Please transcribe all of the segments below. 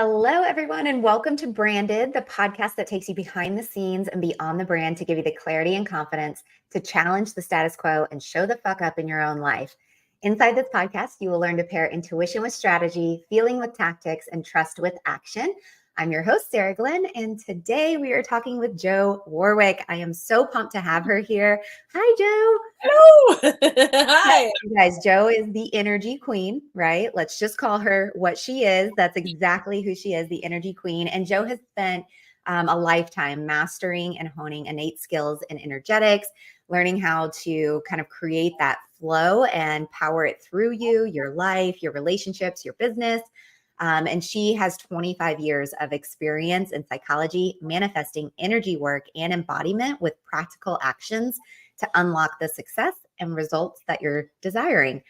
Hello, everyone, and welcome to Branded, the podcast that takes you behind the scenes and beyond the brand to give you the clarity and confidence to challenge the status quo and show the fuck up in your own life. Inside this podcast, you will learn to pair intuition with strategy, feeling with tactics, and trust with action. I'm your host, Sarah Glenn, and today we are talking with Jo Warwick. I am so pumped to have her here. Hi, Jo. Hello. Hi. You guys, Jo is the energy queen, right? Let's just call her what she is. That's exactly who she is, the energy queen. And Jo has spent a lifetime mastering and honing innate skills in energetics, learning how to kind of create that flow and power it through you, your life, your relationships, your business. And she has 25 years of experience in psychology, manifesting energy work and embodiment with practical actions to unlock the success and results that you're desiring.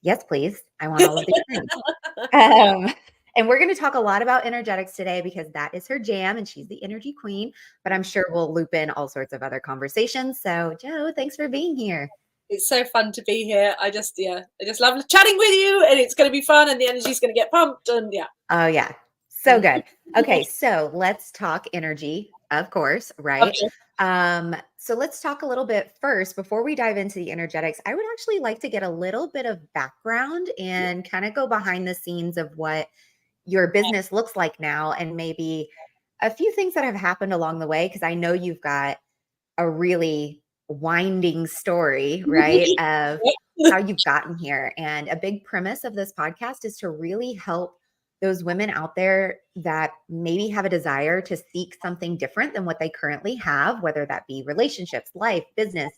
Yes, please. I want all of these things. And we're going to talk a lot about energetics today because that is her jam and she's the energy queen, but I'm sure we'll loop in all sorts of other conversations. So Jo, thanks for being here. It's so fun to be here. I just love chatting with you, and it's going to be fun, and the energy's going to get pumped, and yeah. Oh yeah. So good. Okay. So let's talk energy, of course. Right. Okay. So let's talk a little bit first before we dive into the energetics. I would actually like to get a little bit of background and kind of go behind the scenes of what your business looks like now, and maybe a few things that have happened along the way. Cause I know you've got a really winding story, right? Of how you've gotten here. And a big premise of this podcast is to really help those women out there that maybe have a desire to seek something different than what they currently have, whether that be relationships, life, business,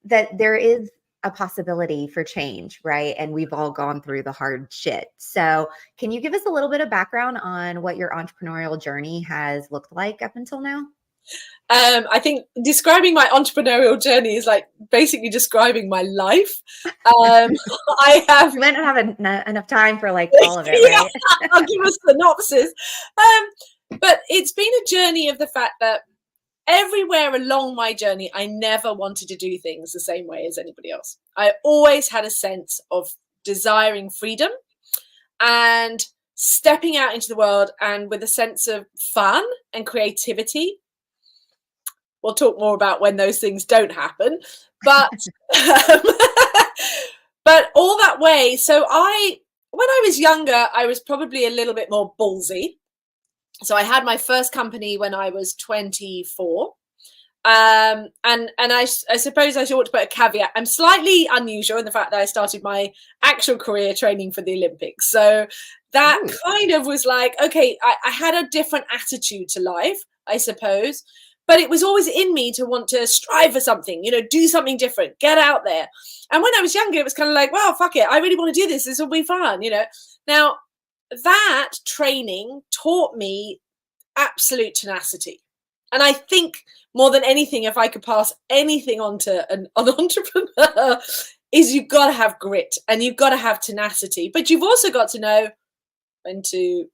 that there is a possibility for change, right? And we've all gone through the hard shit. So can you give us a little bit of background on what your entrepreneurial journey has looked like up until now? I think describing my entrepreneurial journey is like basically describing my life. I have you might not have enough time for like all of it, right? I'll give a synopsis. But it's been a journey of the fact that everywhere along my journey, I never wanted to do things the same way as anybody else. I always had a sense of desiring freedom and stepping out into the world, and with a sense of fun and creativity. We'll talk more about when those things don't happen, but but all that way. So when I was younger, I was probably a little bit more ballsy. So I had my first company when I was 24. And I suppose I should put a caveat. I'm slightly unusual in the fact that I started my actual career training for the Olympics. So that kind of was like, okay, I had a different attitude to life, I suppose. But it was always in me to want to strive for something, do something different, get out there. And when I was younger, it was kind of like, well, fuck it. I really want to do this. This will be fun, Now, that training taught me absolute tenacity. And I think more than anything, if I could pass anything on to an entrepreneur, is you've got to have grit and you've got to have tenacity. But you've also got to know when to,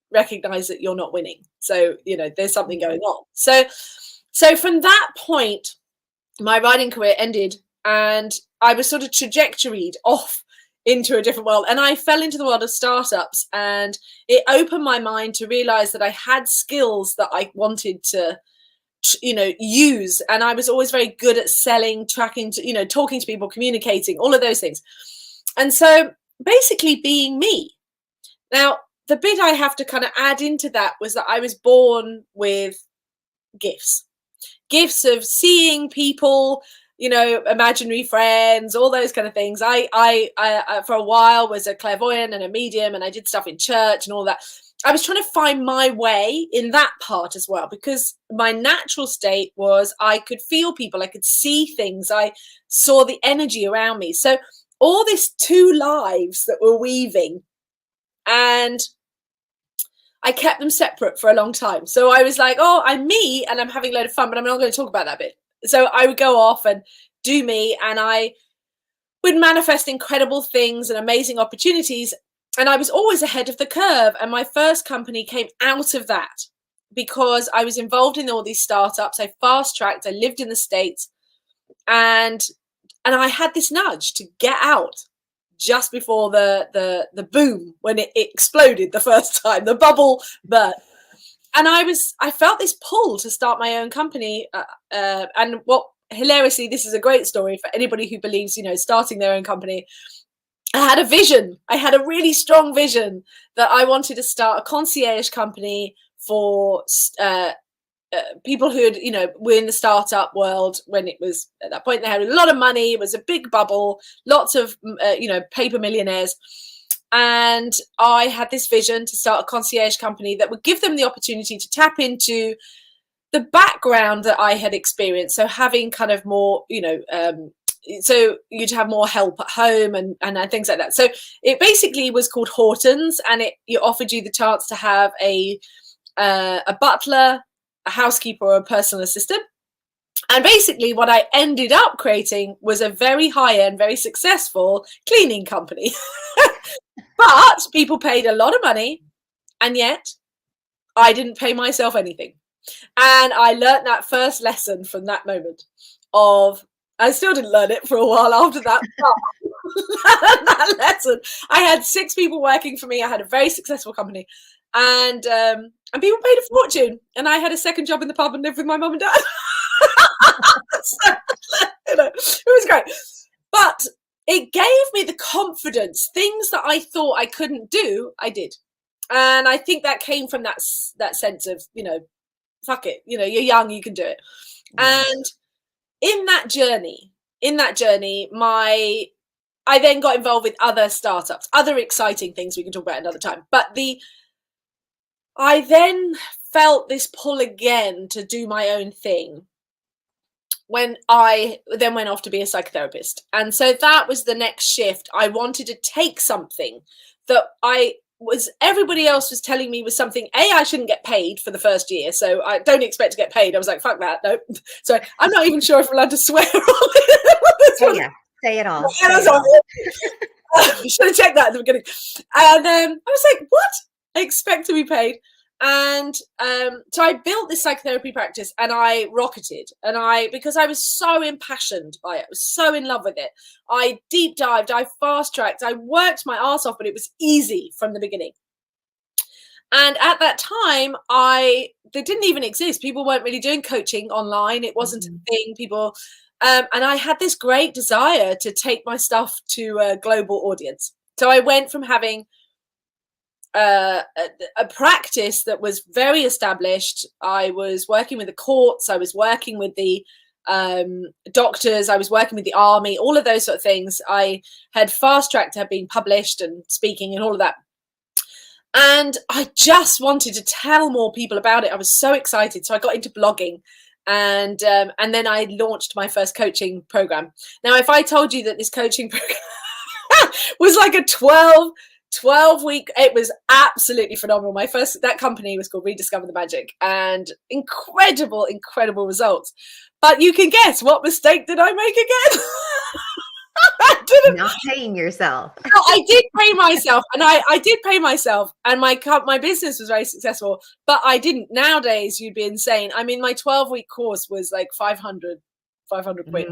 recognize that you're not winning. So, there's something going on. So from that point, my writing career ended and I was sort of trajectoried off into a different world. And I fell into the world of startups, and it opened my mind to realize that I had skills that I wanted to, use. And I was always very good at selling, tracking, talking to people, communicating, all of those things. And so basically being me. Now, the bit I have to kind of add into that was that I was born with gifts of seeing people, imaginary friends, all those kind of things. I for a while was a clairvoyant and a medium, and I did stuff in church and all that. I was trying to find my way in that part as well, because my natural state was I could feel people, I could see things, I saw the energy around me. So all these two lives that were weaving, and I kept them separate for a long time. So I was like, oh, I'm me and I'm having a load of fun, but I'm not going to talk about that bit. So I would go off and do me, and I would manifest incredible things and amazing opportunities. And I was always ahead of the curve. And my first company came out of that because I was involved in all these startups. I fast-tracked. I lived in the States. And I had this nudge to get out, just before the boom, when it exploded the first time, the bubble burst. And I felt this pull to start my own company. And what, hilariously, this is a great story for anybody who believes, starting their own company. I had a vision. I had a really strong vision that I wanted to start a concierge company for people who had, were in the startup world when it was at that point. They had a lot of money. It was a big bubble, lots of, paper millionaires. And I had this vision to start a concierge company that would give them the opportunity to tap into the background that I had experienced. So having kind of more, so you'd have more help at home and things like that. So it basically was called Hortons, and it offered you the chance to have a butler, a housekeeper, or a personal assistant. And basically what I ended up creating was a very high-end, very successful cleaning company. But people paid a lot of money, and yet I didn't pay myself anything. And I learned that first lesson from that moment of, I still didn't learn it for a while after that, but that lesson. I had 6 people working for me. I had a very successful company, and people paid a fortune. And I had a second job in the pub and lived with my mum and dad. So, it was great. But it gave me the confidence. Things that I thought I couldn't do, I did. And I think that came from that sense of, fuck it, you're young, you can do it. Yeah. And in that journey, I then got involved with other startups, other exciting things we can talk about another time. But I then felt this pull again to do my own thing when I then went off to be a psychotherapist. And so that was the next shift. I wanted to take something that everybody else was telling me was something, I shouldn't get paid for the first year. So I don't expect to get paid. I was like, fuck that. No. So I'm not even sure if I'm allowed to swear on this one. Yeah, say it all. You should have checked that at the beginning. And I was like, what? I expect to be paid. And so I built this psychotherapy practice, and I rocketed. And because I was so impassioned by it, I was so in love with it, I deep dived, I fast tracked, I worked my ass off, but it was easy from the beginning. And at that time, they didn't even exist. People weren't really doing coaching online. It wasn't a thing. People, and I had this great desire to take my stuff to a global audience. So I went from having a practice that was very established. I was working with the courts, I was working with the doctors, I was working with the army, all of those sort of things. I had fast tracked to have been published and speaking and all of that. And I just wanted to tell more people about it. I was so excited. So I got into blogging, and then I launched my first coaching program. Now, if I told you that this coaching program was like a 12-week, it was absolutely phenomenal. That company was called Rediscover the Magic, and incredible results. But you can guess, what mistake did I make again? Not paying yourself. No, I did pay myself, and I did pay myself, and my business was very successful, but I didn't. Nowadays, you'd be insane. I mean, my 12-week course was like 500 quid.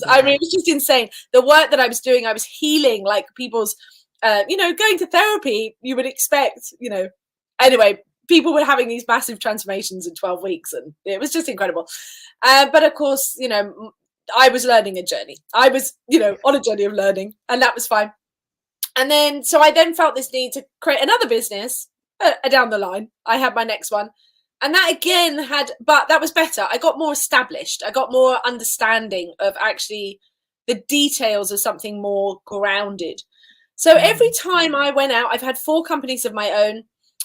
I mean, it was just insane. The work that I was doing, I was healing like people's, going to therapy, you would expect, anyway, people were having these massive transformations in 12 weeks, and it was just incredible. But of course, I was learning a journey. I was, on a journey of learning, and that was fine. And then, so I then felt this need to create another business down the line. I had my next one. And that again but that was better. I got more established. I got more understanding of actually the details of something more grounded. So every time I went out, I've had 4 companies of my own.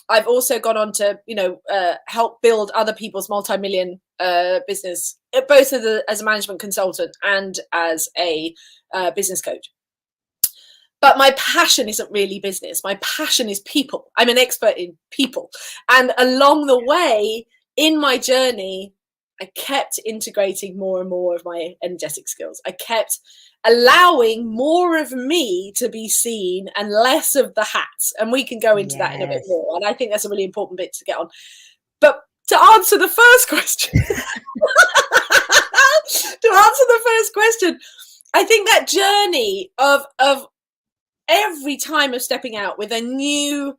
I've also gone on to, help build other people's multi-million business, both as a management consultant and as a business coach. But my passion isn't really business. My passion is people. I'm an expert in people. And along the way, in my journey, I kept integrating more and more of my energetic skills. I kept allowing more of me to be seen and less of the hats. And we can go into that in a bit more. And I think that's a really important bit to get on. But to answer the first question, I think that journey of every time of stepping out with a new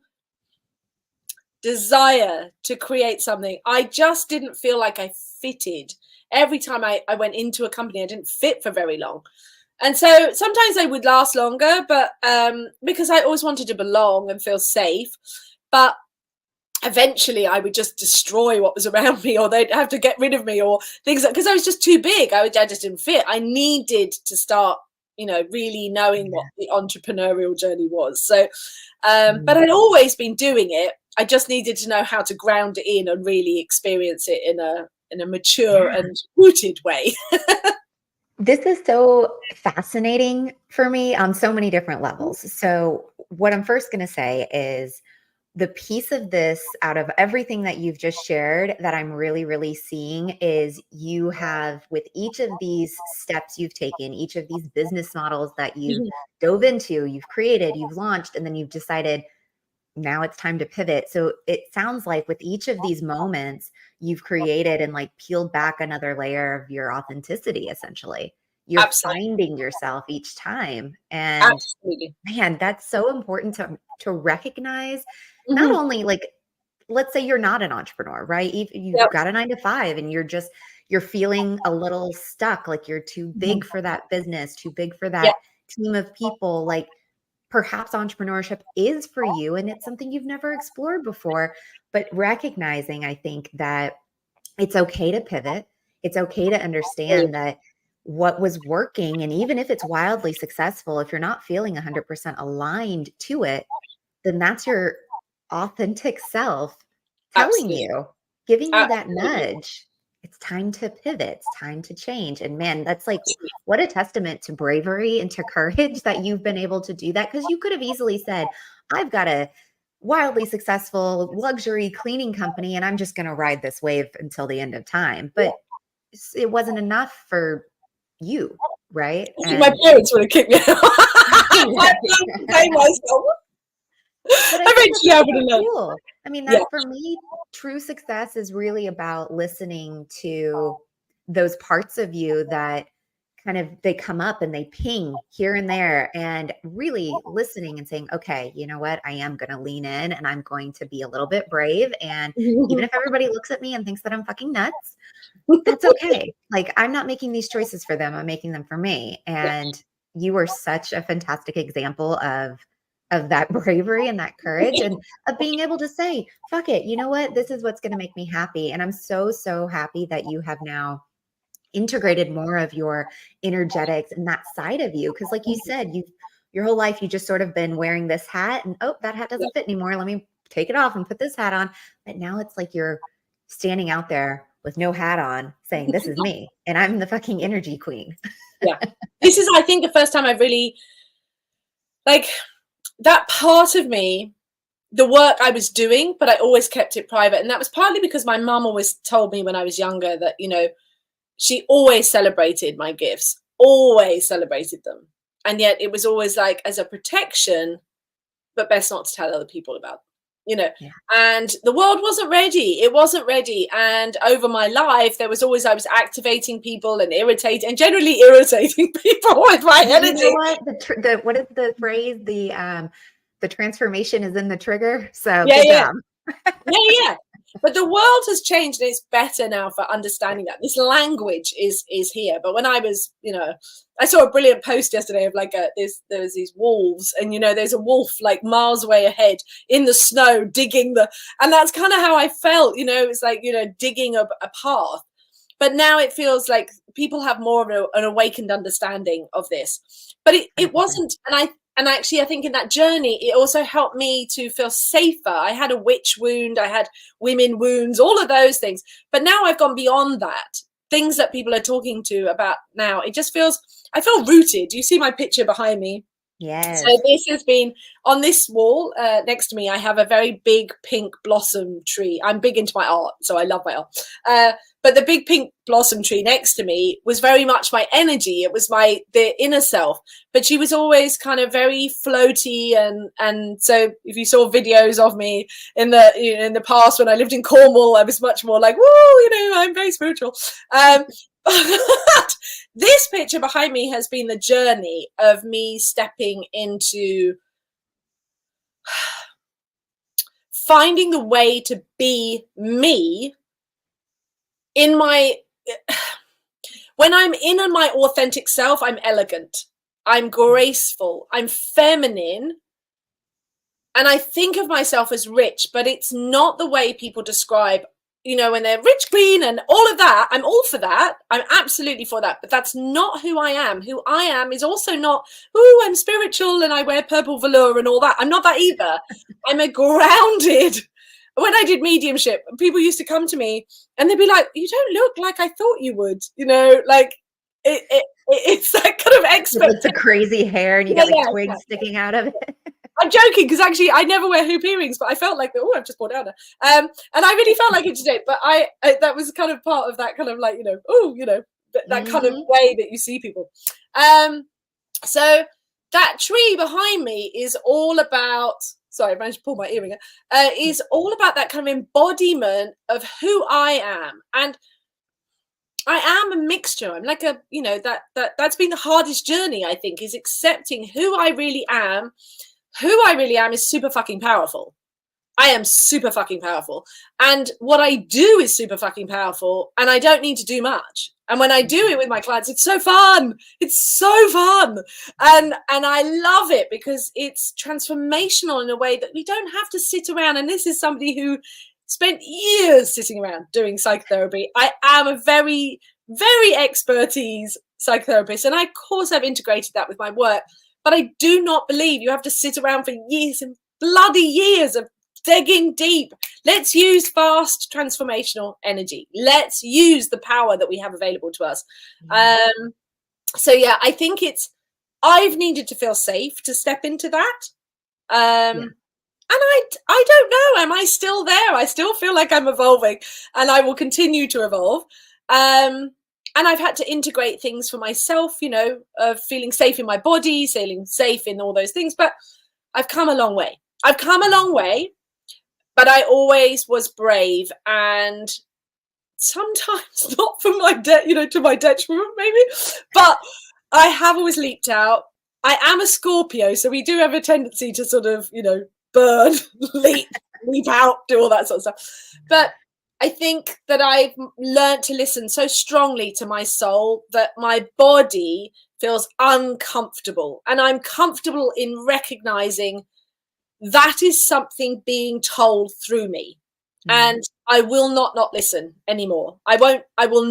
desire to create something, I just didn't feel like I fitted. Every time I went into a company, I didn't fit for very long. And so sometimes I would last longer, but because I always wanted to belong and feel safe. But eventually I would just destroy what was around me, or they'd have to get rid of me, or things, because I was just too big. I just didn't fit. I needed to start, really knowing what the entrepreneurial journey was. So, but I'd always been doing it. I just needed to know how to ground it in and really experience it in a mature and rooted way. This is so fascinating for me on so many different levels. So what I'm first going to say is the piece of this, out of everything that you've just shared, that I'm really, really seeing is you have, with each of these steps you've taken, each of these business models that you've dove into, you've created, you've launched, and then you've decided now it's time to pivot. So it sounds like with each of these moments, you've created and like peeled back another layer of your authenticity, essentially. You're finding yourself each time. And man, that's so important to recognize. Not only, like, let's say you're not an entrepreneur, right? You've got a 9-to-5 and you're feeling a little stuck, like you're too big for that business, too big for that team of people. Like, perhaps entrepreneurship is for you and it's something you've never explored before, but recognizing, I think, that it's okay to pivot. It's okay to understand that what was working, and even if it's wildly successful, if you're not feeling 100% aligned to it, then that's your authentic self telling you, giving you that nudge. It's time to pivot. It's time to change. And man, that's like, what a testament to bravery and to courage that you've been able to do that. Because you could have easily said, I've got a wildly successful luxury cleaning company and I'm just going to ride this wave until the end of time. But it wasn't enough for you, right? And my parents would have kicked me out. I myself. But eventually I would have known. Cool. I mean, that for me, true success is really about listening to those parts of you that kind of, they come up and they ping here and there, and really listening and saying, okay, you know what? I am going to lean in and I'm going to be a little bit brave. And even if everybody looks at me and thinks that I'm fucking nuts, that's okay. Like, I'm not making these choices for them. I'm making them for me. And you are such a fantastic example of that bravery and that courage, and of being able to say, fuck it, you know what? This is what's going to make me happy. And I'm so, so happy that you have now integrated more of your energetics and that side of you. Because like you said, your whole life, you just sort of been wearing this hat and, oh, that hat doesn't fit anymore. Let me take it off and put this hat on. But now it's like you're standing out there with no hat on saying, this is me and I'm the fucking energy queen. This is, I think, the first time I've really, like, that part of me, the work I was doing, but I always kept it private. And that was partly because my mum always told me when I was younger that, she always celebrated my gifts, always celebrated them. And yet it was always like as a protection, but best not to tell other people about, and the world wasn't ready. It wasn't ready. And over my life, I was activating people and generally irritating people with my energy. You know what? What is the phrase? The transformation is in the trigger. So good job. But the world has changed and it's better now for understanding that this language is here. But when I was, I saw a brilliant post yesterday of like there was these wolves, and there's a wolf like miles away ahead in the snow digging and that's kind of how I felt. It's like digging a path. But now it feels like people have more of an awakened understanding of this. But it wasn't, and actually, I think in that journey, it also helped me to feel safer. I had a witch wound, I had women wounds, all of those things. But now I've gone beyond that. Things that people are talking to about now, I feel rooted. You see my picture behind me? Yes. So this has been on this wall next to me. I have a very big pink blossom tree. I'm big into my art, so I love my art. But the big pink blossom tree next to me was very much my energy. It was the inner self. But she was always kind of very floaty, and so if you saw videos of me in the past when I lived in Cornwall, I was much more like, woo, I'm very spiritual. This picture behind me has been the journey of me stepping into finding the way to be me in my, when I'm in my authentic self, I'm elegant, I'm graceful, I'm feminine. And I think of myself as rich, but it's not the way people describe, you know, when they're rich queen and all of that. I'm all for that. I'm absolutely for that. But that's not who I am. Who I am is also not, oh, I'm spiritual and I wear purple velour and all that. I'm not that either. I'm a grounded. When I did mediumship, people used to come to me and they'd be like, you don't look like I thought you would, you know, like it's that kind of expectation. With the crazy hair and you got like twigs sticking out of it. I'm joking, because actually I never wear hoop earrings, but I felt like, oh, I've just bought down. And I really felt like it today. But I that was kind of part of that kind of like, you know, oh, you know, that kind of way that you see people. So that tree behind me is all about, sorry, I managed to pull my earring out, is all about that kind of embodiment of who I am. And I am a mixture. I'm like a, you know, that's been the hardest journey, I think, is accepting who I really am. Who I really am is super fucking powerful. I am super fucking powerful. And what I do is super fucking powerful. And I don't need to do much. And when I do it with my clients, it's so fun. It's so fun. And I love it because it's transformational in a way that we don't have to sit around. And this is somebody who spent years sitting around doing psychotherapy. I am a very, very expertise psychotherapist. And I, of course, I've integrated that with my work. But I do not believe you have to sit around for years and bloody years of digging deep. Let's use fast transformational energy. Let's use the power that we have available to us. So yeah, I think I've needed to feel safe to step into that. And I don't know, am I still there? I still feel like I'm evolving and I will continue to evolve. And I've had to integrate things for myself, you know, of feeling safe in my body, feeling safe in all those things. But I've come a long way. I've come a long way, but I always was brave, and sometimes not for my to my detriment, maybe. But I have always leaped out. I am a Scorpio, so we do have a tendency to sort of, you know, burn, leap out, do all that sort of stuff. But I think that I've learned to listen so strongly to my soul that my body feels uncomfortable. And I'm comfortable in recognizing that is something being told through me. And I will not listen anymore. I will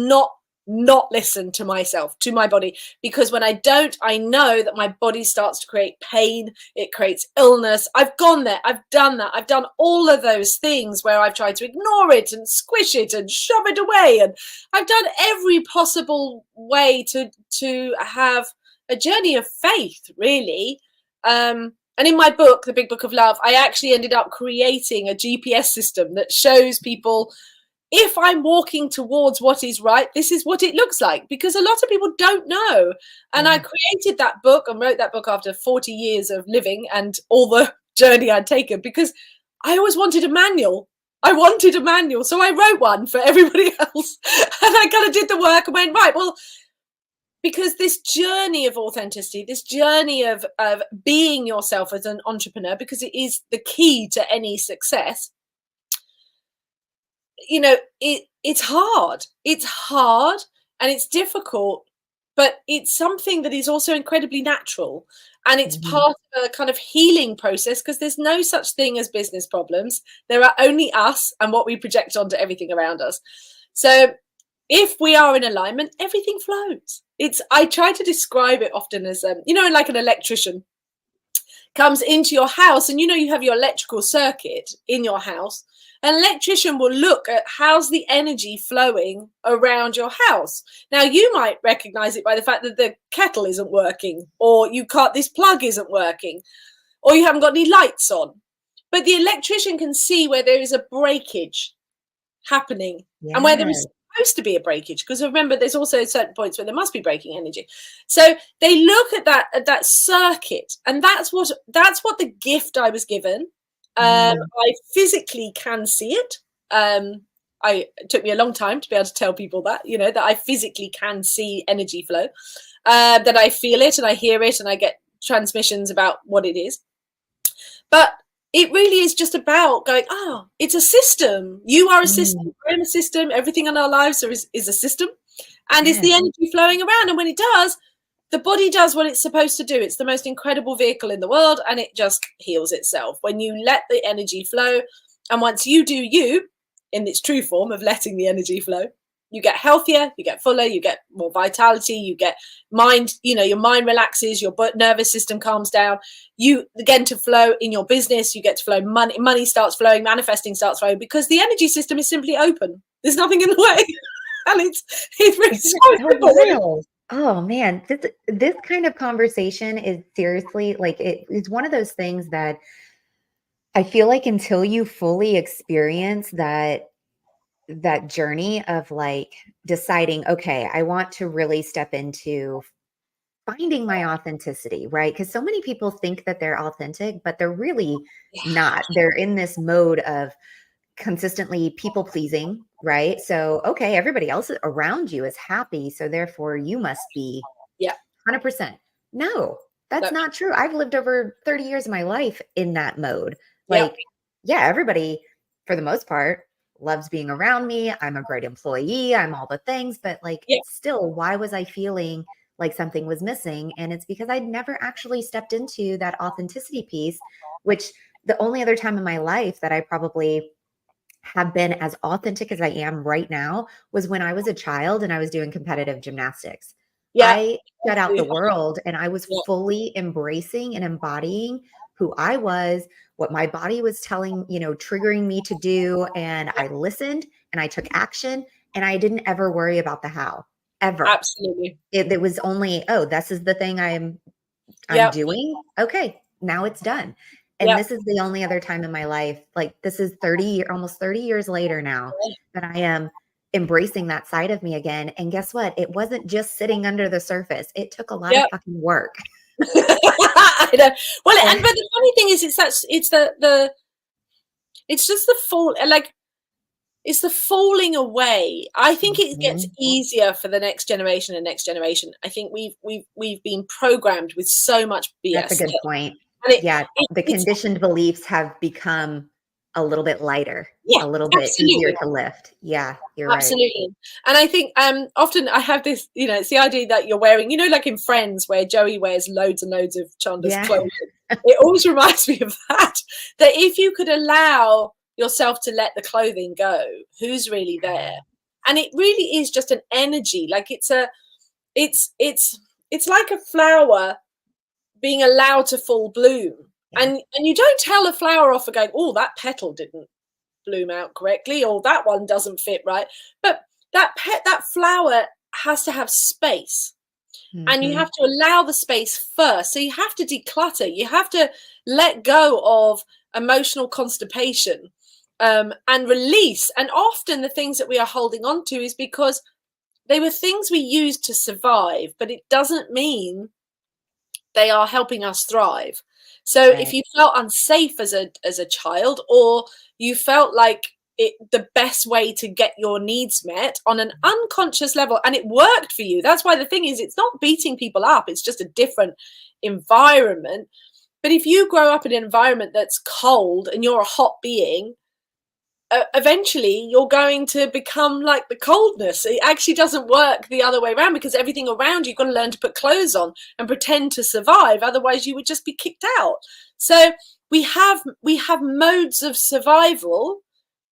not listen to myself, to my body, because when I don't, I know that my body starts to create pain. It creates illness. I've gone there. I've done that. I've done all of those things where I've tried to ignore it and squish it and shove it away. And I've done every possible way to have a journey of faith, really. And in my book, The Big Book of Love, I actually ended up creating a GPS system that shows people, if I'm walking towards what is right, this is what it looks like, because a lot of people don't know. And I created that book and wrote that book after 40 years of living and all the journey I'd taken, because I always wanted a manual. I wanted a manual. So I wrote one for everybody else. And I kind of did the work and went, right, well, because this journey of authenticity, this journey of being yourself as an entrepreneur, because it is the key to any success, you know, it's hard and it's difficult, but it's something that is also incredibly natural, and it's part of a kind of healing process, because there's no such thing as business problems. There are only us and what we project onto everything around us. So if we are in alignment, everything flows. I try to describe it often as, you know, like an electrician comes into your house, and you know, you have your electrical circuit in your house. An electrician will look at how's the energy flowing around your house. Now, you might recognize it by the fact that the kettle isn't working, or this plug isn't working, or you haven't got any lights on. But the electrician can see where there is a breakage happening and where there is supposed to be a breakage, because remember, there's also certain points where there must be breaking energy. So they look at that circuit, and that's what the gift I was given. I physically can see it. it took me a long time to be able to tell people that, that I physically can see energy flow, that I feel it and I hear it and I get transmissions about what it is. But it really is just about going, it's a system. You are a system. We're in a system. Everything in our lives is a system. And it's the energy flowing around. And when it does, the body does what it's supposed to do. It's the most incredible vehicle in the world, and it just heals itself. When you let the energy flow, and once you do you, in its true form of letting the energy flow, you get healthier, you get fuller, you get more vitality, you get mind, your mind relaxes, your nervous system calms down. You begin to flow in your business, you get to flow, money starts flowing, manifesting starts flowing, because the energy system is simply open. There's nothing in the way. And it's really so wild. Oh man, this kind of conversation is seriously like it's one of those things that I feel like until you fully experience that journey of like deciding, okay, I want to really step into finding my authenticity, right? Because so many people think that they're authentic, but they're really not. They're in this mode of consistently people pleasing, right? So, okay, everybody else around you is happy, so therefore you must be 100%. No, that's not true. I've lived over 30 years of my life in that mode. Like, everybody for the most part loves being around me. I'm a great employee. I'm all the things, but like still, why was I feeling like something was missing? And it's because I'd never actually stepped into that authenticity piece, which the only other time in my life that I probably have been as authentic as I am right now was when I was a child and I was doing competitive gymnastics. I shut out the world and I was fully embracing and embodying who I was, what my body was telling, triggering me to do. And I listened and I took action and I didn't ever worry about the how, ever. Absolutely. It was only, this is the thing I'm doing. Okay, now it's done. And this is the only other time in my life, like this is almost 30 years later now that I am embracing that side of me again. And guess what? It wasn't just sitting under the surface. It took a lot of fucking work. I know. Well, but the funny thing is, it's just the fall, like it's the falling away. I think it gets easier for the next generation and next generation. I think we've been programmed with so much BS. That's a good point. The conditioned beliefs have become a little bit lighter, a little bit easier to lift. Yeah, you're absolutely. Right. And I think often I have this, it's the idea that you're wearing, like in Friends where Joey wears loads and loads of Chandler's clothes. It always reminds me of that if you could allow yourself to let the clothing go, who's really there? And it really is just an energy. Like it's like a flower being allowed to full bloom. And you don't tell a flower off for going, oh, that petal didn't bloom out correctly, or that one doesn't fit right. But that flower has to have space. And you have to allow the space first. So you have to declutter. You have to let go of emotional constipation and release. And often the things that we are holding on to is because they were things we used to survive, but it doesn't mean they are helping us thrive. So if you felt unsafe as a child, or you felt like the best way to get your needs met on an unconscious level, and it worked for you, that's why the thing is, it's not beating people up, it's just a different environment. But if you grow up in an environment that's cold and you're a hot being, eventually you're going to become like the coldness. It actually doesn't work the other way around, because everything around you've got to learn to put clothes on and pretend to survive. Otherwise you would just be kicked out. So we have modes of survival,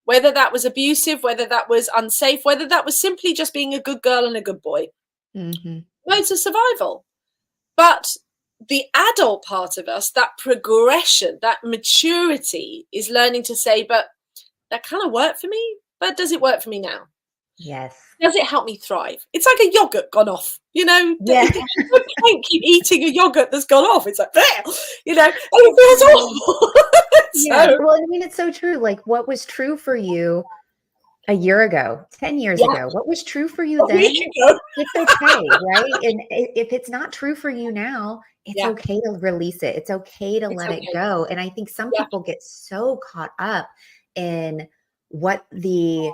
whether that was abusive, whether that was unsafe, whether that was simply just being a good girl and a good boy. Modes of survival. But the adult part of us, that progression, that maturity, is learning to say, but that kind of worked for me, but does it work for me now? Yes. Does it help me thrive? It's like a yogurt gone off, You can't keep eating a yogurt that's gone off. It's like, and it feels awful. Well, I mean, it's so true. Like, what was true for you a year ago, 10 years ago, what was true for you then? It's okay, right? And if it's not true for you now, it's okay to release it. It's okay to let it go. And I think some people get so caught up in what the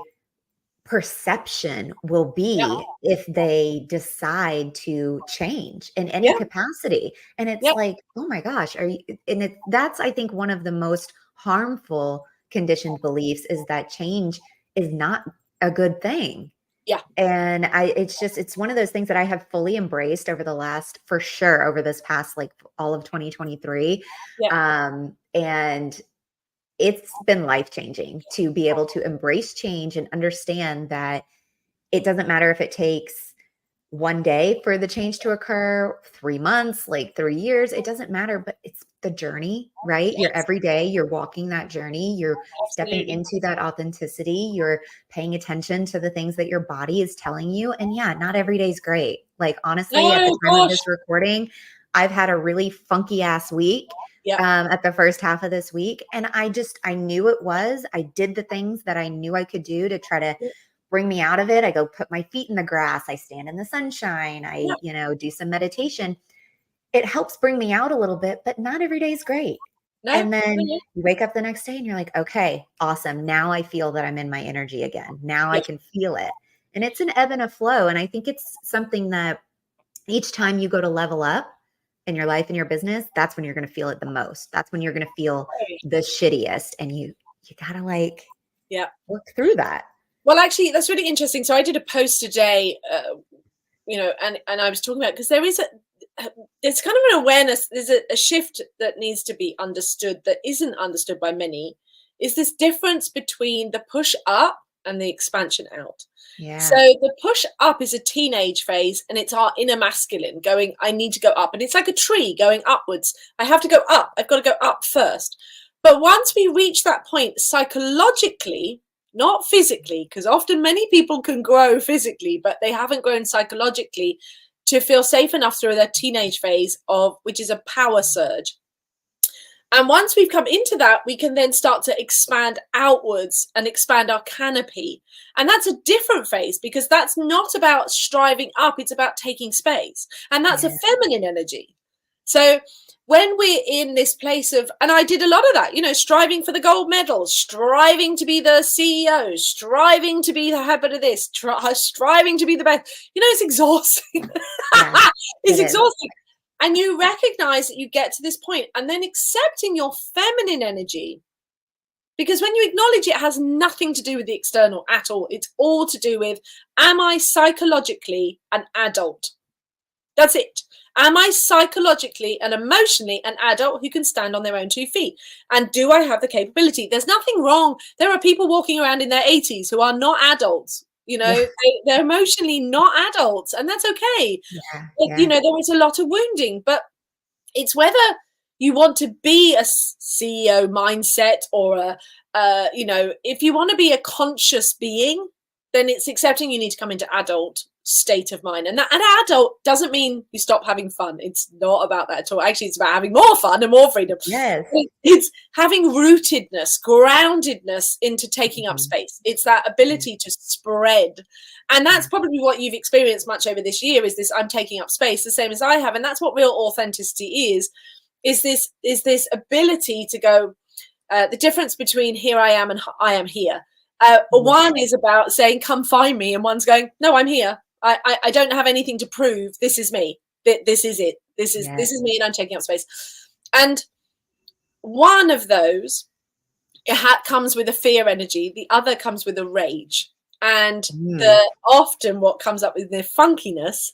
perception will Yeah. be if they decide to change in any Yeah. capacity. And it's Yeah. like, oh my gosh, are you, and that's, I think, one of the most harmful conditioned beliefs is that change is not a good thing. Yeah. And it's one of those things that I have fully embraced over the last, for sure, over this past, like all of 2023. Yeah. And it's been life changing to be able to embrace change and understand that it doesn't matter if it takes one day for the change to occur, 3 months, like 3 years, it doesn't matter, but it's the journey, right? You're Yes. every day, you're walking that journey, you're stepping Absolutely. into that authenticity, you're paying attention to the things that your body is telling you. And yeah, not every day is great. Like, honestly, at the Oh time of gosh. this recording, I've had a really funky ass week Yeah. at the first half of this week. And I knew it was, I did the things that I knew I could do to try to bring me out of it. I go put my feet in the grass. I stand in the sunshine. Yeah. Do some meditation. It helps bring me out a little bit, but not every day is great. No. And then No. you wake up the next day and you're like, okay, awesome. Now I feel that I'm in my energy again. Now I Yeah. can feel it. And it's an ebb and a flow. And I think it's something that each time you go to level up in your life and your business, that's when you're going to feel it the most. That's when you're going to feel the shittiest. And you gotta Yeah. work through that. Well, actually, that's really interesting. So I did a post today, and I was talking about, because there's kind of an awareness, there's a shift that needs to be understood that isn't understood by many, is this difference between the push up and the expansion out. Yeah. So the push up is a teenage phase, and it's our inner masculine going, I need to go up. And it's like a tree going upwards. I have to go up. I've got to go up first. But once we reach that point psychologically, not physically, because often many people can grow physically, but they haven't grown psychologically to feel safe enough through their teenage phase which is a power surge. And once we've come into that, we can then start to expand outwards and expand our canopy. And that's a different phase, because that's not about striving up. It's about taking space. And that's a feminine energy. So when we're in this place of, and I did a lot of that, striving for the gold medal, striving to be the CEO, striving to be the habit of this, striving to be the best, it's exhausting. Yeah, it's exhausting. And you recognize that you get to this point, and then accepting your feminine energy, because when you acknowledge it has nothing to do with the external at all. It's all to do with, am I psychologically an adult? That's it. Am I psychologically and emotionally an adult who can stand on their own 2 feet? And do I have the capability? There's nothing wrong. There are people walking around in their 80s who are not adults. They're emotionally not adults, and that's okay. There is a lot of wounding, but it's whether you want to be a CEO mindset or if you want to be a conscious being, then it's accepting you need to come into adult state of mind. And an adult doesn't mean you stop having fun. It's not about that at all. Actually, it's about having more fun and more freedom. Yes. It's having rootedness, groundedness into taking up space. It's that ability to spread. And that's probably what you've experienced much over this year, is this, I'm taking up space, the same as I have. And that's what real authenticity is this ability to go, the difference between here I am and I am here. One is about saying, come find me. And one's going, no, I'm here. I don't have anything to prove. This is me. This is it. This is me, and I'm taking up space. And one of those comes with a fear energy. The other comes with a rage. And often what comes up with the funkiness,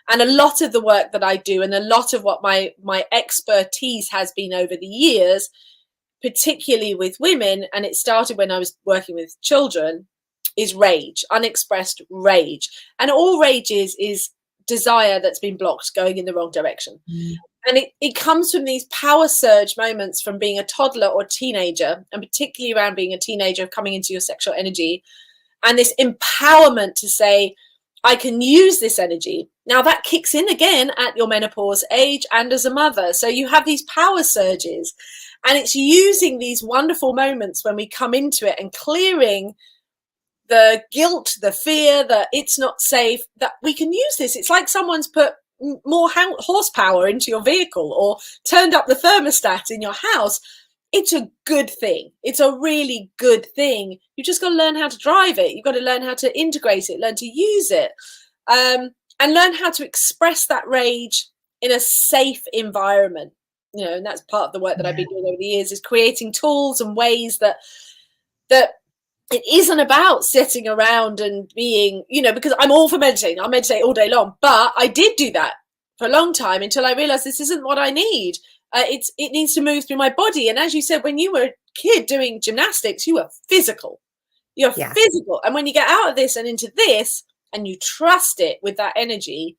and a lot of the work that I do, and a lot of what my expertise has been over the years, particularly with women, and it started when I was working with children, is rage, unexpressed rage. And all rage is desire that's been blocked, going in the wrong direction. And it comes from these power surge moments from being a toddler or teenager, and particularly around being a teenager, coming into your sexual energy, and this empowerment to say, I can use this energy. Now that kicks in again at your menopause age and as a mother. So you have these power surges, and it's using these wonderful moments when we come into it and clearing the guilt, the fear, that it's not safe, that we can use this. It's like someone's put more horsepower into your vehicle or turned up the thermostat in your house. it's a good thing. It's a really good thing. You just got to learn how to drive it. You've got to learn how to integrate it, learn to use it, and learn how to express that rage in a safe environment. You know, and that's part of the work that I've been doing over the years, is creating tools and ways that it isn't about sitting around and being, you know, because I'm all for meditating. I'll meditate all day long, but I did do that for a long time until I realized this isn't what I need. It needs to move through my body. And as you said, when you were a kid doing gymnastics, you were physical. You're physical. And when you get out of this and into this, and you trust it with that energy,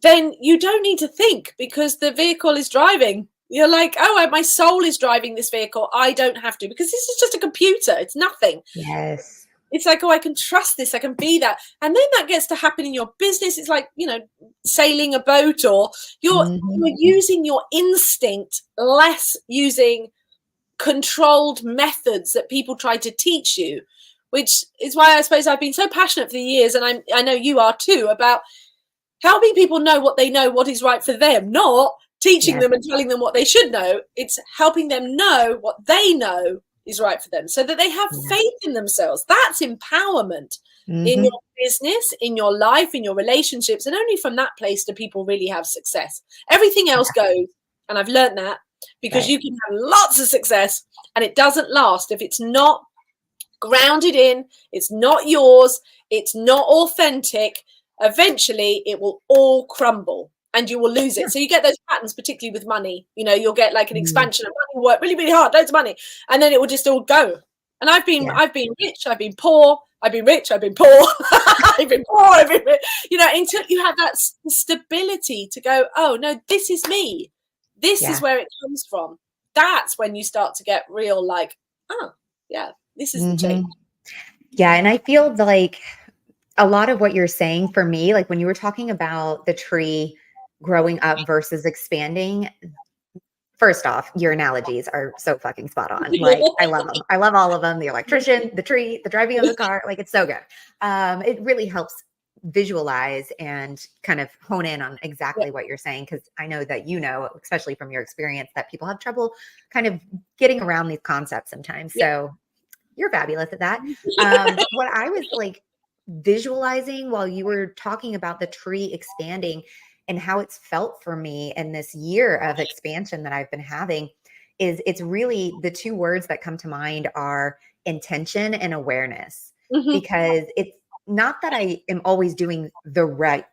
then you don't need to think, because the vehicle is driving. You're like, oh, my soul is driving this vehicle. I don't have to, because this is just a computer. It's nothing. Yes. It's like, oh, I can trust this. I can be that. And then that gets to happen in your business. It's like, you know, sailing a boat, or you're using your instinct, less using controlled methods that people try to teach you, which is why I suppose I've been so passionate for the years, and I know you are too, about helping people know what they know, what is right for them, not teaching them and telling them what they should know. It's helping them know what they know is right for them, so that they have faith in themselves. That's empowerment in your business, in your life, in your relationships. And only from that place do people really have success. Everything else goes. And I've learned that, because you can have lots of success and it doesn't last if it's not grounded in, it's not yours, it's not authentic. Eventually it will all crumble and you will lose it. So you get those patterns, particularly with money. You know, you'll get like an expansion of money, work really, really hard, loads of money, and then it will just all go. And I've been rich, I've been poor, I've been rich, I've been poor, I've been poor, I've been rich. You know, until you have that stability to go, oh no, this is me. This is where it comes from. That's when you start to get real, like, oh yeah, this is the change. Yeah. And I feel like a lot of what you're saying for me, like when you were talking about the tree growing up versus expanding, first off, your analogies are so fucking spot on. Like, I love them. I love all of them. The electrician, the tree, the driving of the car. Like, it's so good. It really helps visualize and kind of hone in on exactly what you're saying. Cause I know that, you know, especially from your experience, that people have trouble kind of getting around these concepts sometimes. So you're fabulous at that. What I was like visualizing while you were talking about the tree expanding and how it's felt for me in this year of expansion that I've been having, is it's really the two words that come to mind are intention and awareness. Because it's not that I am always doing the right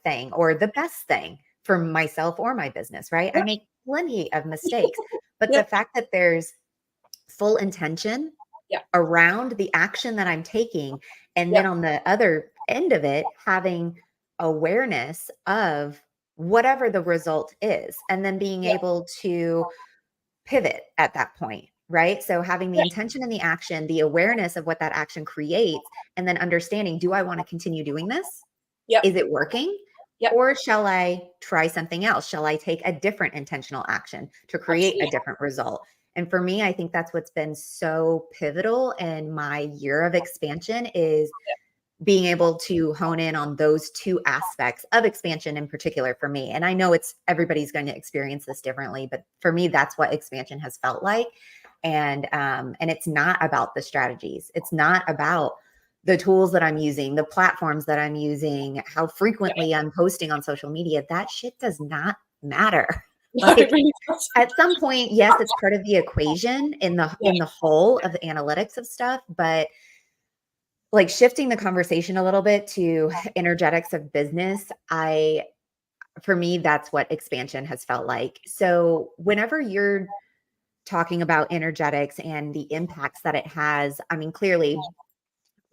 thing or the best thing for myself or my business, right? I make plenty of mistakes, but the fact that there's full intention around the action that I'm taking, and then on the other end of it, having awareness of whatever the result is, and then being able to pivot at that point, right? So having the intention and the action, the awareness of what that action creates, and then understanding, do I want to continue doing this? Is it working? Or shall I try something else? Shall I take a different intentional action to create a different result? And for me, I think that's what's been so pivotal in my year of expansion, is being able to hone in on those two aspects of expansion in particular for me. And I know everybody's going to experience this differently, but for me, that's what expansion has felt like. And it's not about the strategies. It's not about the tools that I'm using, the platforms that I'm using, how frequently I'm posting on social media. That shit does not matter. Like, at some point, yes, it's part of the equation in the whole of the analytics of stuff, but like shifting the conversation a little bit to energetics of business, for me, that's what expansion has felt like. So whenever you're talking about energetics and the impacts that it has, I mean, clearly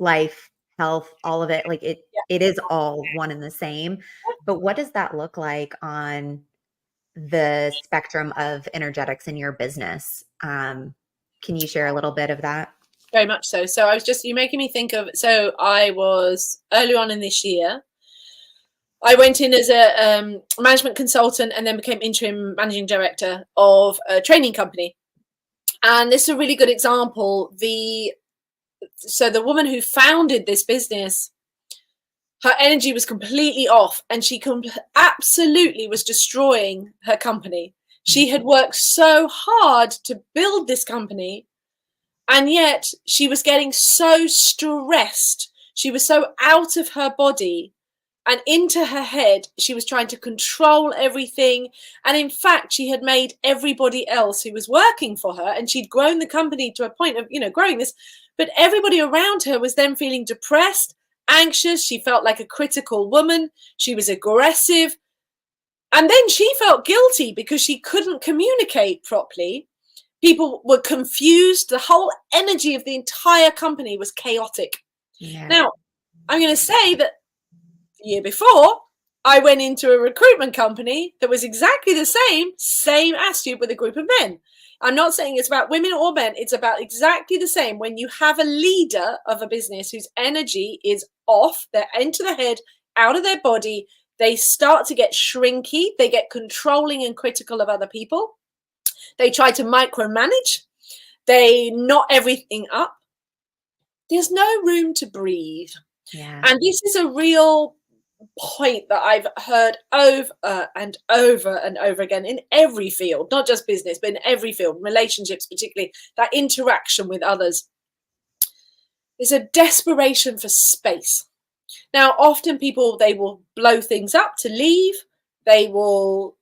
life, health, all of it, like it is all one and the same. But what does that look like on the spectrum of energetics in your business? Can you share a little bit of that? Very much so. So you're making me think of, so I was early on in this year, I went in as a management consultant and then became interim managing director of a training company. And this is a really good example. So the woman who founded this business, her energy was completely off, and she absolutely was destroying her company. She had worked so hard to build this company, and yet she was getting so stressed. She was so out of her body and into her head. She was trying to control everything. And in fact, she had made everybody else who was working for her, and she'd grown the company to a point of, growing this, but everybody around her was then feeling depressed, anxious. She felt like a critical woman. She was aggressive. And then she felt guilty because she couldn't communicate properly. People were confused. The whole energy of the entire company was chaotic. Yeah. Now, I'm going to say that the year before, I went into a recruitment company that was exactly the same attitude with a group of men. I'm not saying it's about women or men. It's about exactly the same. When you have a leader of a business whose energy is off, they're into the head, out of their body, they start to get shrinky. They get controlling and critical of other people. They try to micromanage. They knot everything up. There's no room to breathe. Yeah. And this is a real point that I've heard over and over and over again in every field, not just business, but in every field, relationships particularly, that interaction with others. There's a desperation for space. Now, often people, they will blow things up to leave. They will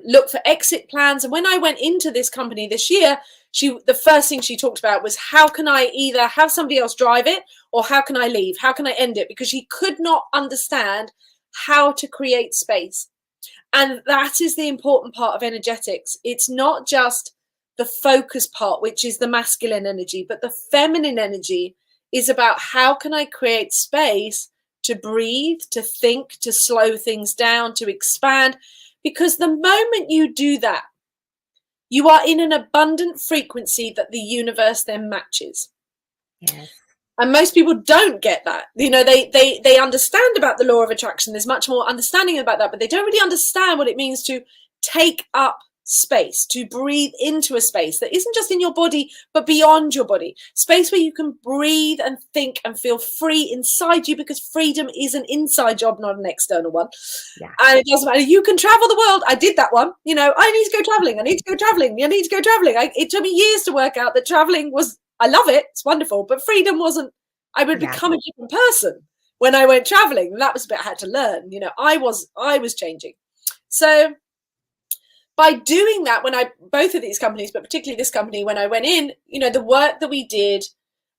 look for exit plans. And when I went into this company this year, the first thing she talked about was, how can I either have somebody else drive it, or how can I leave? How can I end it? Because she could not understand how to create space. And that is the important part of energetics. It's not just the focus part, which is the masculine energy, but the feminine energy is about how can I create space to breathe, to think, to slow things down, to expand. Because the moment you do that, you are in an abundant frequency that the universe then matches. Yes. And most people don't get that. They understand about the law of attraction. There's much more understanding about that, but they don't really understand what it means to take up space, to breathe into a space that isn't just in your body, but beyond your body. Space where you can breathe and think and feel free inside you, because freedom is an inside job, not an external one. Yeah. And it doesn't matter. You can travel the world. I did that one. I need to go traveling. I need to go traveling. I need to go traveling. It took me years to work out that traveling was, I love it. It's wonderful. But freedom wasn't. I would become a different person when I went traveling. And that was a bit I had to learn. I was changing. So by doing that, both of these companies, but particularly this company, when I went in, the work that we did,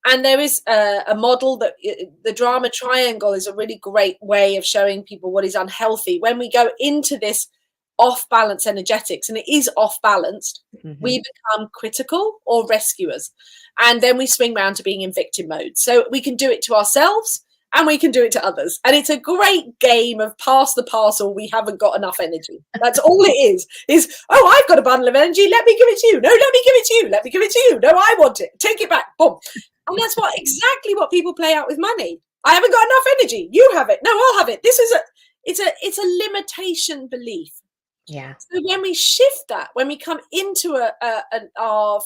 and there is a model that the drama triangle is a really great way of showing people what is unhealthy. When we go into this off balance energetics, and it is off balanced, we become critical or rescuers. And then we swing round to being in victim mode. So we can do it to ourselves and we can do it to others. And it's a great game of pass the parcel. We haven't got enough energy. That's all it is, oh, I've got a bundle of energy. Let me give it to you. No, let me give it to you. Let me give it to you. No, I want it. Take it back. Boom. And that's exactly what people play out with money. I haven't got enough energy. You have it. No, I'll have it. It's a limitation belief. Yeah. So when we shift that, when we come into our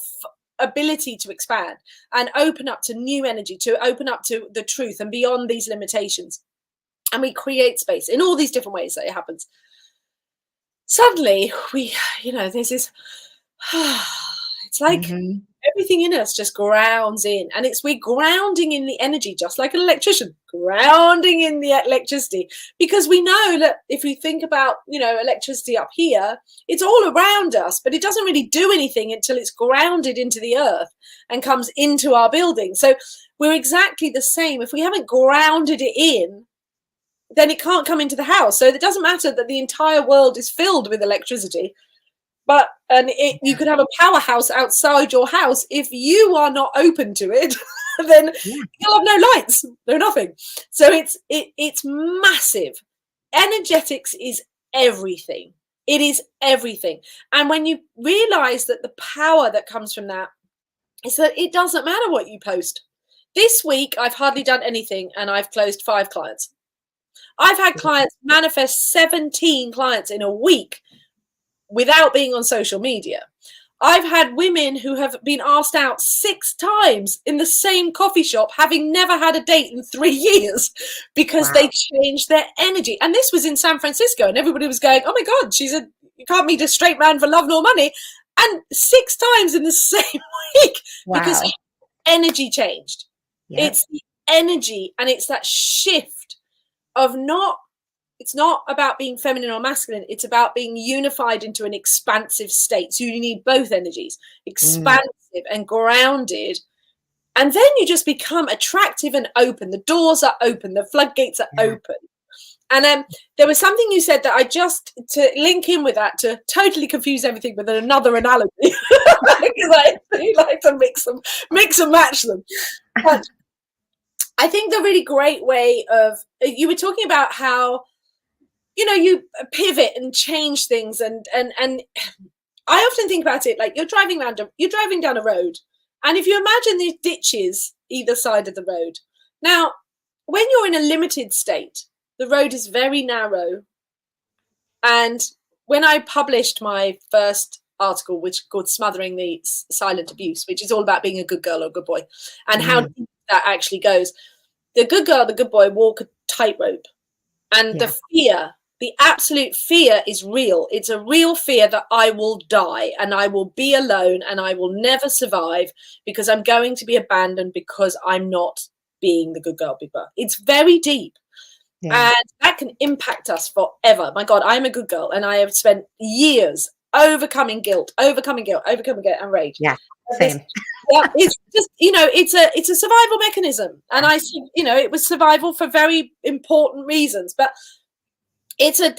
ability to expand and open up to new energy, to open up to the truth and beyond these limitations, and we create space in all these different ways that it happens, suddenly there's this it's like everything in us just grounds in, and we're grounding in the energy, just like an electrician grounding in the electricity, because we know that if we think about electricity up here, it's all around us, but it doesn't really do anything until it's grounded into the earth and comes into our building. So we're exactly the same. If we haven't grounded it in, then it can't come into the house. So it doesn't matter that the entire world is filled with electricity, but you could have a powerhouse outside your house. If you are not open to it, then you'll have no lights, no nothing. So it's massive. Energetics is everything. It is everything. And when you realize that the power that comes from that is that it doesn't matter what you post. This week, I've hardly done anything, and I've closed 5 clients. I've had clients manifest 17 clients in a week without being on social media. I've had women who have been asked out 6 times in the same coffee shop, having never had a date in 3 years, because they changed their energy. And this was in San Francisco, and everybody was going, oh my God, she's a you can't meet a straight man for love nor money. And 6 times in the same week, because energy changed. Yep. It's the energy, and it's that shift of it's not about being feminine or masculine. It's about being unified into an expansive state. So you need both energies, expansive and grounded. And then you just become attractive and open. The doors are open. The floodgates are open. And there was something you said that I just, to link in with that, to totally confuse everything with another analogy, because I do like to mix and match them. But I think the really great way of, you were talking about how, you know, you pivot and change things. And I often think about it like you're driving down a road. And if you imagine the ditches either side of the road. Now, when you're in a limited state, the road is very narrow. And when I published my first article, which is called Smothering the Silent Abuse, which is all about being a good girl or a good boy, and how deep that actually goes, the good girl, the good boy walk a tightrope. And the fear, the absolute fear is real. It's a real fear that I will die and I will be alone and I will never survive because I'm going to be abandoned because I'm not being the good girl, big girl. It's very deep. And that can impact us forever. My God, I'm a good girl, and I have spent years overcoming guilt and rage. Yeah, same. It's just, you know, it's a survival mechanism, and you know, it was survival for very important reasons. But it's a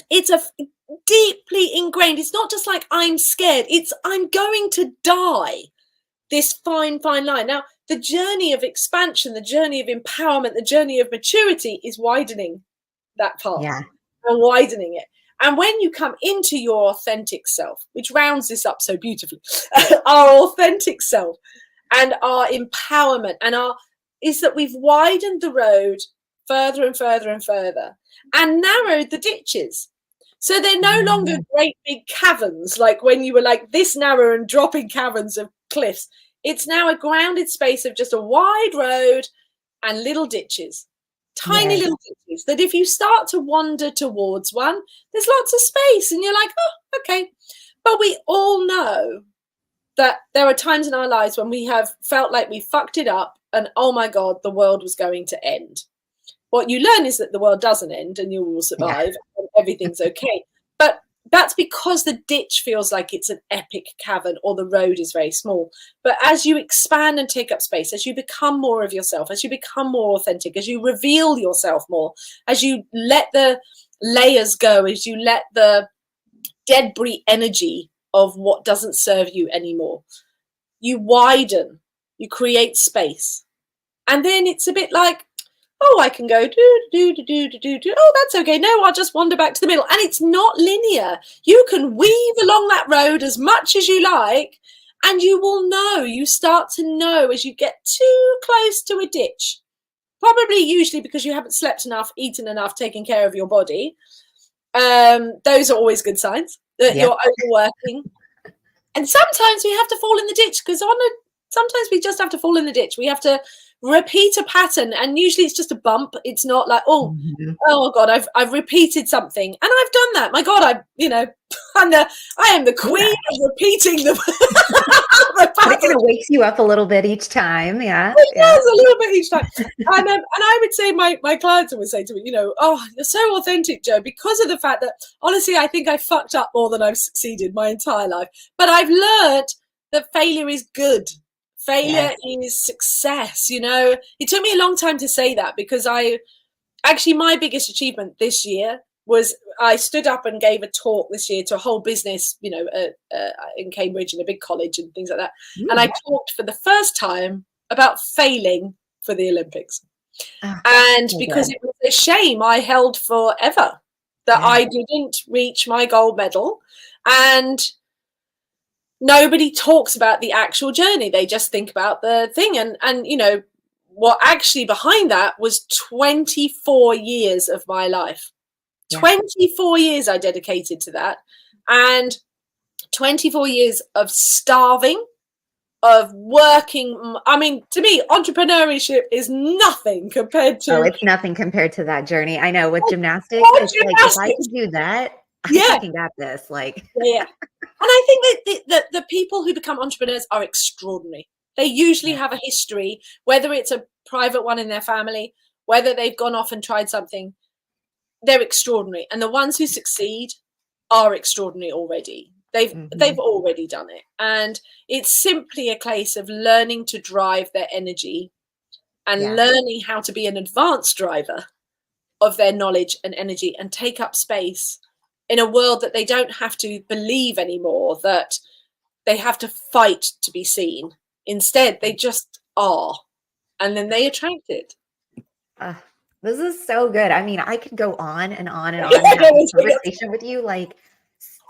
deeply ingrained. It's not just like I'm scared. It's I'm going to die. This fine line. Now, the journey of expansion, the journey of empowerment, the journey of maturity is widening that path and widening it. And when you come into your authentic self, which rounds this up so beautifully, our authentic self and our empowerment is that we've widened the road further and further and further and narrowed the ditches. So they're no longer great big caverns, like when you were like this narrow and dropping caverns of cliffs. It's now a grounded space of just a wide road and little ditches, tiny little ditches, that if you start to wander towards one, there's lots of space and you're like, oh, okay. But we all know that there are times in our lives when we have felt like we fucked it up and, oh my God, the world was going to end. What you learn is that the world doesn't end and you will survive and everything's okay. But that's because the ditch feels like it's an epic cavern or the road is very small. But as you expand and take up space, as you become more of yourself, as you become more authentic, as you reveal yourself more, as you let the layers go, as you let the debris energy of what doesn't serve you anymore, you widen, you create space. And then it's a bit like, oh, I can go do. Oh, that's okay. No, I'll just wander back to the middle. And it's not linear. You can weave along that road as much as you like, and you will know. You start to know as you get too close to a ditch, probably usually because you haven't slept enough, eaten enough, taken care of your body. Those are always good signs that you're overworking. And sometimes we have to fall in the ditch because sometimes we just have to fall in the ditch. We have to repeat a pattern, and usually it's just a bump. It's not like, oh God, I've repeated something, and I've done that. My God, I am the queen of repeating the pattern. It kind of wakes you up a little bit each time. Yeah, it does a little bit each time. And I would say my clients would say to me, you know, oh, you're so authentic, Jo, because of the fact that honestly, I think I fucked up more than I've succeeded my entire life. But I've learned that failure is good. Failure is success. You know, it took me a long time to say that because my biggest achievement this year was I stood up and gave a talk this year to a whole business, you know, in Cambridge in a big college and things like that. And I talked for the first time about failing for the Olympics. And because it was a shame I held forever that I didn't reach my gold medal. And nobody talks about the actual journey. They just think about the thing. And you know, what actually behind that was 24 years of my life. 24 years I dedicated to that. And 24 years of starving, of working. I mean, to me, entrepreneurship is nothing compared to... Oh, it's nothing compared to that journey. I know with gymnastics, it's like, if I could do that, I Yeah. fucking got this. Like, Yeah. And I think that the people who become entrepreneurs are extraordinary. They usually yeah. have a history, whether it's a private one in their family, whether they've gone off and tried something, they're extraordinary. And the ones who succeed are extraordinary already. They've already done it. And it's simply a case of learning to drive their energy and learning how to be an advanced driver of their knowledge and energy and take up space in a world that they don't have to believe anymore that they have to fight to be seen. Instead, they just are. And then they attract it. This is so good. I mean, I could go on and on and on and have this conversation with you like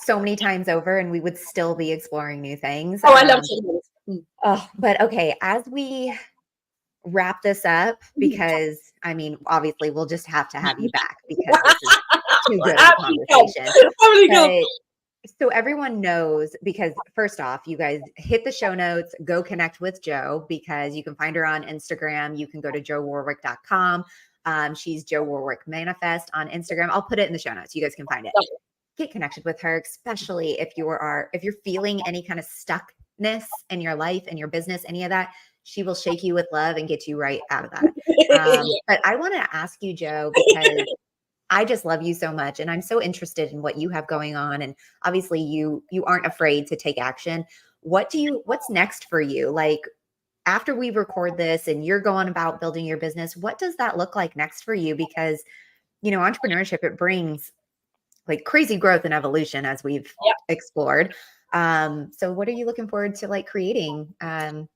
so many times over, and we would still be exploring new things. Oh, I love it. But okay, as we wrap this up, because I mean, obviously, we'll just have to have you back because this is too good of a conversation. But, so everyone knows, because first off, you guys hit the show notes, go connect with Jo, because you can find her on Instagram. You can go to jowarwick.com. She's Jo Warwick Manifest on Instagram. I'll put it in the show notes. You guys can find it. Get connected with her, especially if you're feeling any kind of stuckness in your life, in your business, any of that. She will shake you with love and get you right out of that. But I want to ask you, Jo, because I just love you so much, and I'm so interested in what you have going on. And obviously, you aren't afraid to take action. What's next for you? Like, after we record this and you're going about building your business, what does that look like next for you? Because, entrepreneurship, it brings like crazy growth and evolution, as we've explored. So what are you looking forward to like creating in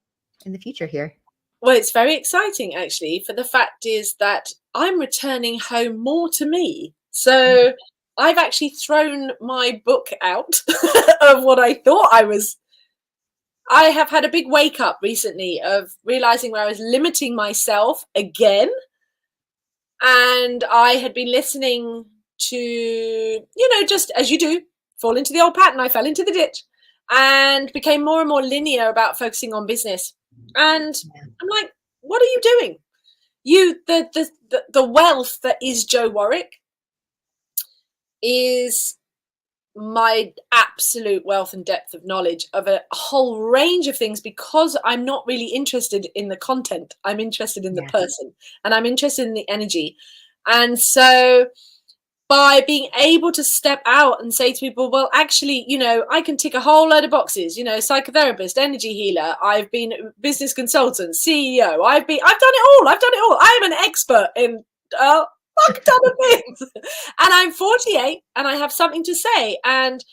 the future here? Well, it's very exciting, actually, for the fact is that I'm returning home more to me. So I've actually thrown my book out of what I thought I was. I have had a big wake up recently of realizing where I was limiting myself again. And I had been listening to, just as you do, fall into the old pattern. I fell into the ditch and became more and more linear about focusing on business. And I'm like, what are you doing? The wealth that is Jo Warwick is my absolute wealth and depth of knowledge of a whole range of things, because I'm not really interested in the content. I'm interested in the person, and I'm interested in the energy. And so by being able to step out and say to people, well, actually, I can tick a whole load of boxes, psychotherapist, energy healer, I've been business consultant, CEO, I've done it all. I'm an expert in a ton of things. And I'm 48 and I have something to say. And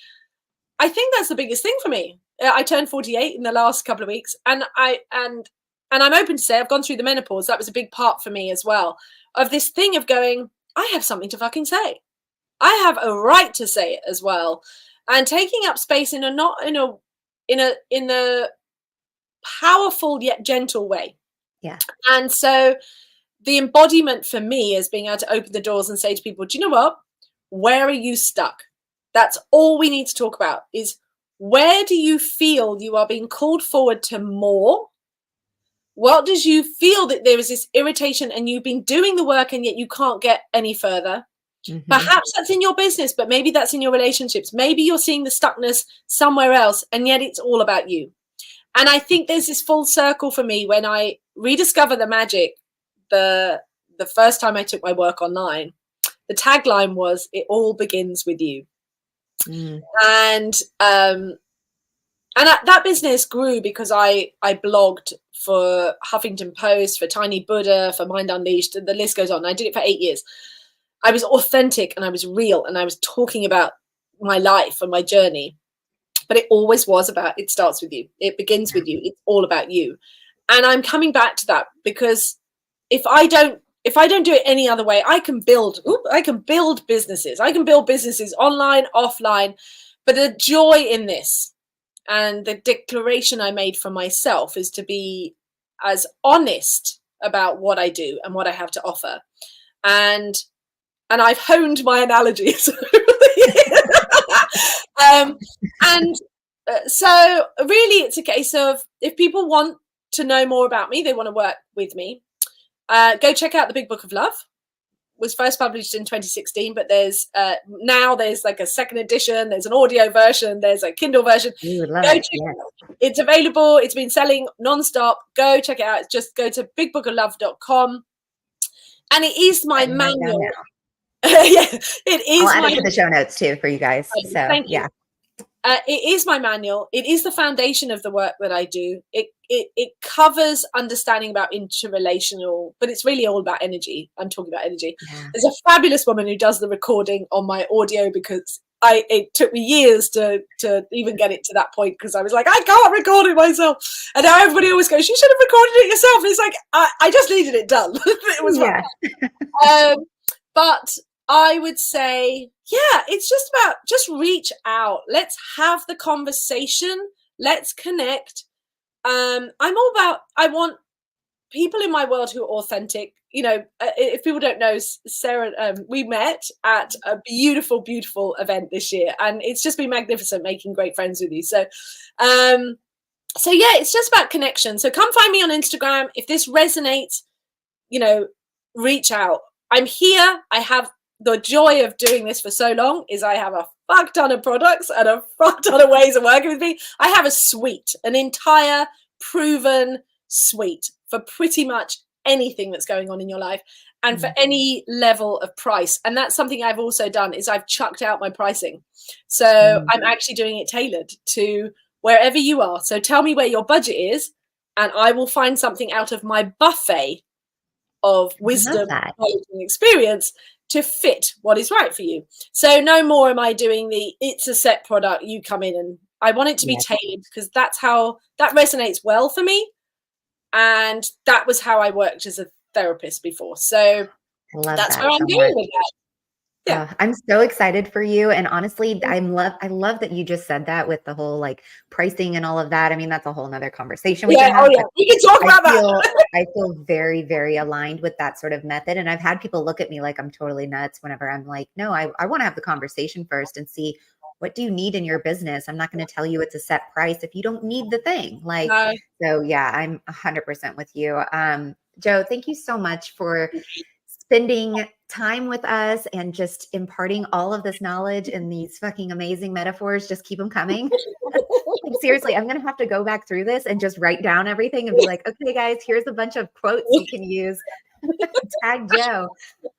I think that's the biggest thing for me. I turned 48 in the last couple of weeks, and I'm open to say I've gone through the menopause. That was a big part for me as well, of this thing of going, I have something to fucking say. I have a right to say it as well. And taking up space in a powerful yet gentle way. Yeah. And so the embodiment for me is being able to open the doors and say to people, do you know what? Where are you stuck? That's all we need to talk about, is where do you feel you are being called forward to more? What does you feel that there is this irritation and you've been doing the work and yet you can't get any further? Perhaps that's in your business, but maybe that's in your relationships. Maybe you're seeing the stuckness somewhere else, and yet it's all about you. And I think there's this full circle for me when I rediscover the magic. The first time I took my work online, the tagline was, it all begins with you. And that business grew because I blogged for Huffington Post, for Tiny Buddha, for Mind Unleashed, and the list goes on. I did it for 8 years. I was authentic and I was real and I was talking about my life and my journey. But it always was about, it starts with you. It begins with you. It's all about you. And I'm coming back to that, because if I don't do it any other way, I can build businesses. I can build businesses online, offline. But the joy in this, and the declaration I made for myself, is to be as honest about what I do and what I have to offer. And I've honed my analogies. So really it's a case of, if people want to know more about me, they want to work with me, go check out the Big Book of Love, was first published in 2016, but there's now there's like a second edition, there's an audio version, there's a Kindle version. You would love Go it. check it out. It's available. It's been selling nonstop. Go check it out. Just go to bigbookoflove.com. And it is my manual. Yeah, it is. I'll add it to the show notes too for you guys. So thank you. yeah. It is my manual. It is the foundation of the work that I do. It covers understanding about interrelational, but it's really all about energy. I'm talking about energy. Yeah. There's a fabulous woman who does the recording on my audio because it took me years to even get it to that point, because I was like, I can't record it myself. And now everybody always goes, you should have recorded it yourself. And it's like, I just needed it done. It was fun. But I would say, yeah, it's just about, just reach out. Let's have the conversation. Let's connect. I'm all about, I want people in my world who are authentic. You know, if people don't know, Sarah, we met at a beautiful, beautiful event this year, and it's just been magnificent making great friends with you. So yeah, it's just about connection. So come find me on Instagram. If this resonates, you know, reach out. I'm here. I have the joy of doing this for so long is I have a fuck ton of products and a fuck ton of ways of working with me. I have a suite, an entire proven suite for pretty much anything that's going on in your life and for any level of price. And that's something I've also done, is I've chucked out my pricing. So I'm actually doing it tailored to wherever you are. So tell me where your budget is, and I will find something out of my buffet of wisdom, knowledge, and experience to fit what is right for you. So no more am I doing the it's a set product, you come in, and I want it to be tailored, because that's how that resonates well for me. And that was how I worked as a therapist before. So that's where I'm going with that. Yeah. I'm so excited for you. And honestly, I love that you just said that with the whole like pricing and all of that. I mean, that's a whole nother conversation. We can talk about that. I feel very, very aligned with that sort of method. And I've had people look at me like I'm totally nuts whenever I'm like, no, I want to have the conversation first and see, what do you need in your business? I'm not going to tell you it's a set price if you don't need the thing. Like, so yeah, I'm 100% with you. Joe, thank you so much for spending time with us and just imparting all of this knowledge and these fucking amazing metaphors. Just keep them coming. Like, seriously, I'm going to have to go back through this and just write down everything and be like, okay, guys, here's a bunch of quotes you can use. Tag Joe.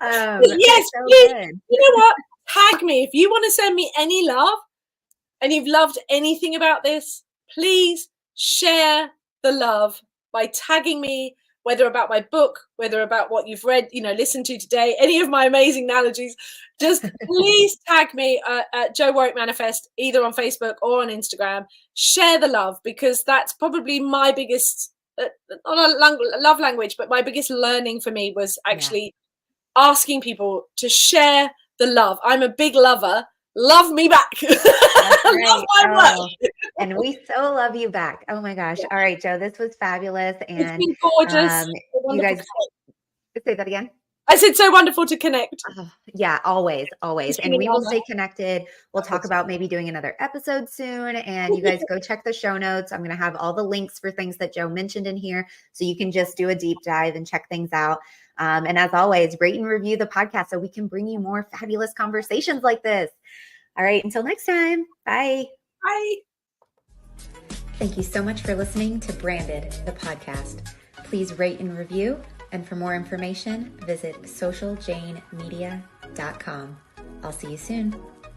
Yes, so please. You know what? Tag me. If you want to send me any love and you've loved anything about this, please share the love by tagging me, whether about my book, whether about what you've read, you know, listened to today, any of my amazing analogies. Just please tag me at Joe Warwick Manifest, either on Facebook or on Instagram. Share the love, because that's probably my biggest, not a love language, but my biggest learning for me was actually asking people to share the love. I'm a big lover. Love me back. Love my work. And we so love you back. Oh my gosh. All right, Joe, this was fabulous. And it's been gorgeous. You guys say that again. I said so wonderful to connect. Yeah, always. And we will stay connected. We'll talk about maybe doing another episode soon. And you guys go check the show notes. I'm going to have all the links for things that Joe mentioned in here, so you can just do a deep dive and check things out. And as always, rate and review the podcast so we can bring you more fabulous conversations like this. All right, until next time. Bye. Bye. Thank you so much for listening to Branded, the podcast. Please rate and review. And for more information, visit socialjanemedia.com. I'll see you soon.